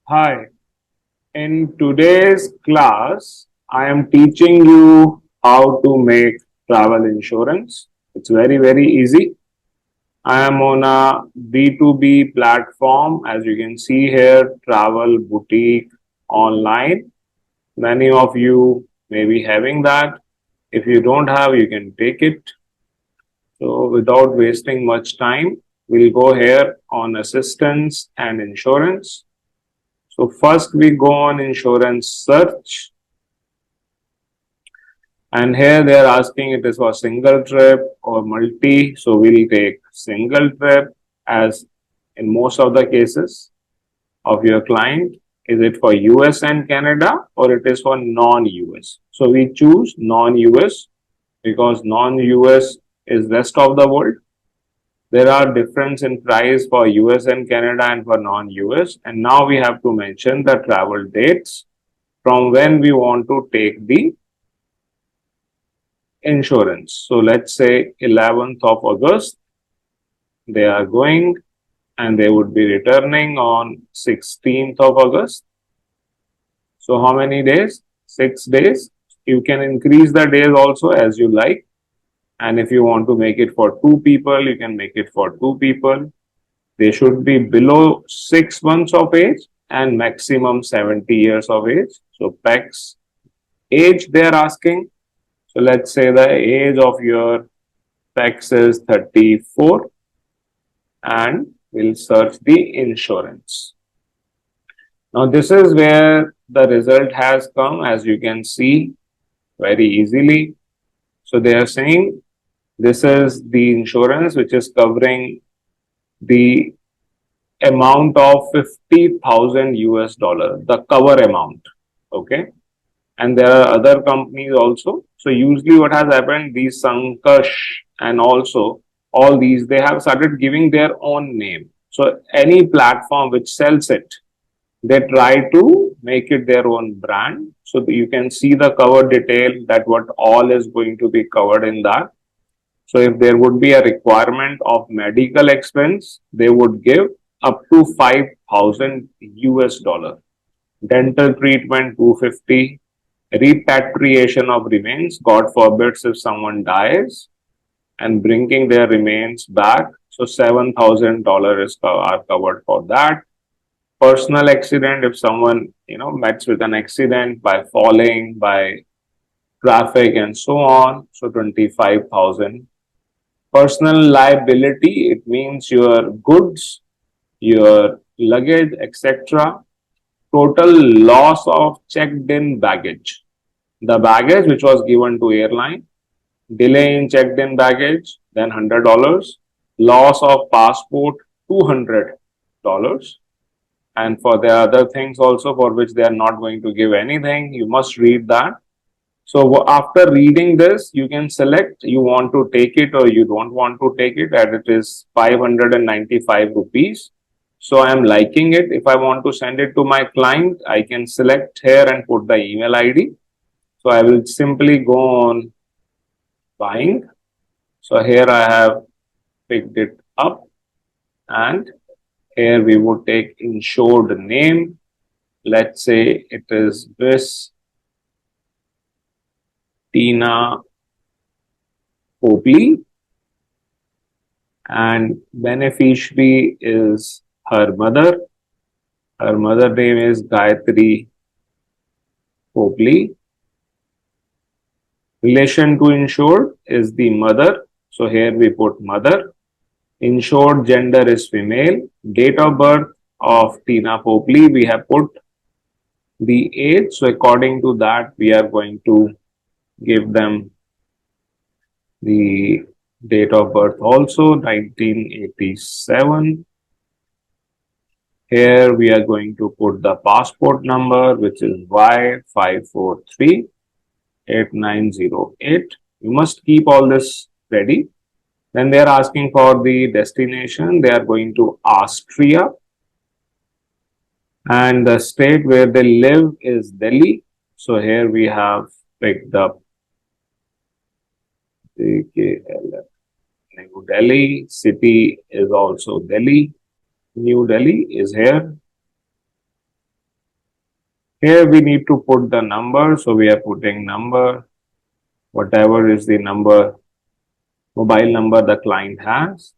Hi, in today's class, I am teaching you how to make travel insurance. It's very easy. I am on a B2B platform, as you can see here, Travel Boutique Online. Many of you may be having that. If you don't have, you can take it. So, without wasting much time, we'll go here on assistance and insurance. So first we go on insurance search, and here they are asking it is for single trip or multi. So we'll take single trip, as in most of the cases of your client. Is it for US and Canada or it is for non-US? So we choose non-US because non-US is rest of the world. There are difference in price for US and Canada and for non-US. And now we have to mention the travel dates from when we want to take the insurance. So let's say 11th of August, they are going and they would be returning on 16th of August. So how many days? 6 days. You can increase the days also as you like. And if you want to make it for two people, you can make it for two people. They should be below 6 months of age and maximum 70 years of age. So PEX age they are asking. So let's say the age of your PEX is 34 and we'll search the insurance. Now this is where the result has come, as you can see very easily. So they are saying this is the insurance which is covering the amount of 50,000 US dollar, the cover amount. Okay. And there are other companies also. So usually what has happened, these Sankash and also all these, they have started giving their own name. So any platform which sells it, they try to make it their own brand. So you can see the cover detail that what all is going to be covered in that. So if there would be a requirement of medical expense, they would give up to 5,000 US dollar. Dental treatment 250, repatriation of remains, God forbids if someone dies, and bringing their remains back. So $7,000 are covered for that. Personal accident, if someone meets with an accident by falling, by traffic, and so on. So 25,000. Personal liability, it means your goods, your luggage, etc. Total loss of checked in baggage. The baggage which was given to airline, delay in checked in baggage, then $100. Loss of passport, $200. And for the other things also for which they are not going to give anything, you must read that. So after reading this, you can select you want to take it or you don't want to take it, and it is 595 rupees. So I am liking it. If I want to send it to my client, I can select here and put the email ID. So I will simply go on buying. So here I have picked it up, and here we would take insured name. Let's say it is this Tina Copley, and beneficiary is her mother. Her mother name is Gayatri Copley. Relation to insured is the mother. So here we put mother. Insured gender is female. Date of birth of Tina Copley, we have put the age. So according to that, we are going to give them the date of birth also, 1987. Here we are going to put the passport number, which is Y5438908. You must keep all this ready. Then they are asking for the destination. They are going to Austria. And the state where they live is Delhi. So here we have picked up DKLF. New Delhi. City is also Delhi. New Delhi is here. Here we need to put the number, so we are putting number, whatever is the number, mobile number the client has.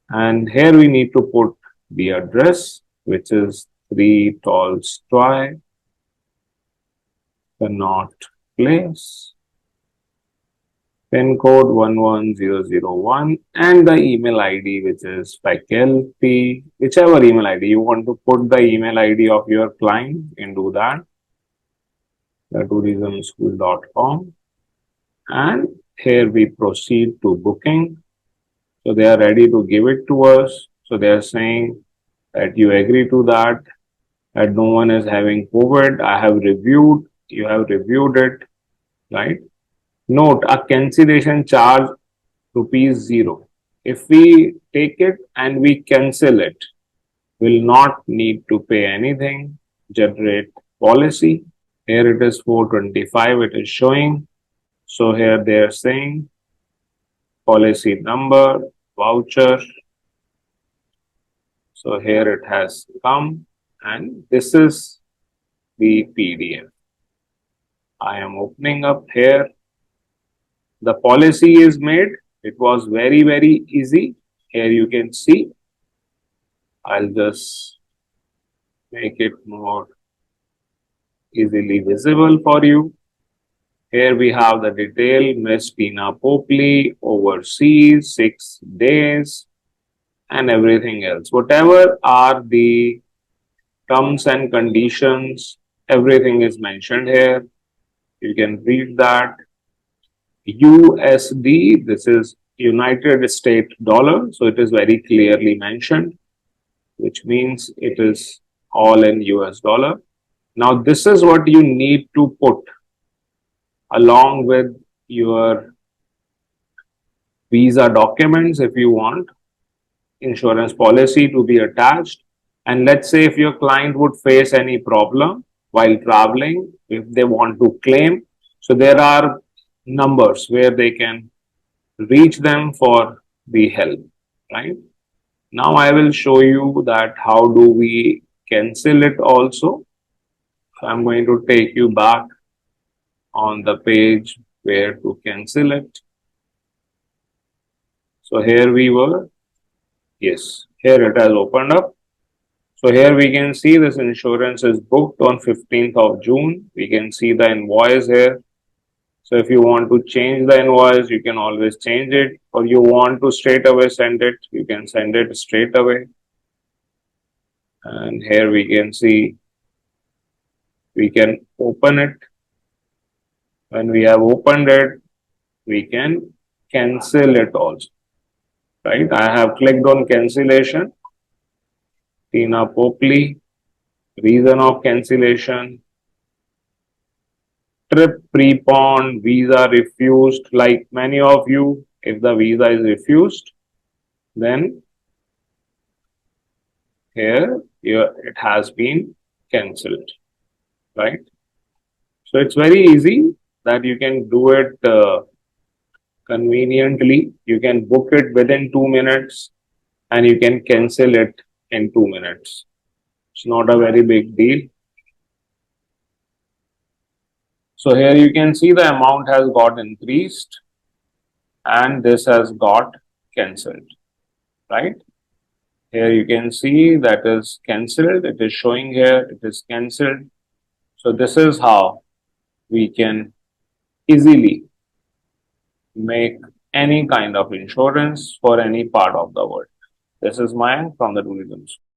And here we need to put the address, which is 3 Tolstoy, Connaught Place, PIN code 11001, and the email ID, which is faculty, whichever email ID you want to put the email ID of your client, you can do that, the tourismschool.com. And here we proceed to booking. So they are ready to give it to us. So they are saying that you agree to that no one is having COVID. I have reviewed, you have reviewed it, right? Note, a cancellation charge ₹0. If we take it and we cancel it, will not need to pay anything. Generate policy. Here it is 425, it is showing. So here they are saying policy number, voucher. So here it has come, and this is the PDF. I am opening up here. The policy is made. It was very, very easy. Here you can see. I'll just make it more easily visible for you. Here we have the detail, Miss Tina Popley, overseas, 6 days, and everything else. Whatever are the terms and conditions, everything is mentioned here. You can read that. USD, this is United States dollar, so it is very clearly mentioned, which means it is all in US dollar. Now, this is what you need to put along with your visa documents if you want insurance policy to be attached. And let's say if your client would face any problem while traveling, if they want to claim, so there are numbers where they can reach them for the help, right? Now I will show you that how do we cancel it also. So I'm going to take you back on the page where to cancel it. So here we were. Yes, here it has opened up. So here we can see this insurance is booked on 15th of June. We can see the invoice here. So if you want to change the invoice, you can always change it, or you want to straight away send it, you can send it straight away. And here we can see, we can open it. When we have opened it, we can cancel it also, right? I have clicked on cancellation. Tina Popley, reason of cancellation, trip preponed, visa refused. Like many of you, if the visa is refused, then here it has been cancelled, right? So it's very easy that you can do it conveniently. You can book it within 2 minutes and you can cancel it in 2 minutes. It's not a very big deal. So here you can see the amount has got increased and this has got cancelled, right? Here you can see that is cancelled. It is showing here, it is cancelled. So this is how we can easily make any kind of insurance for any part of the world. This is Mayank from the Tourism School.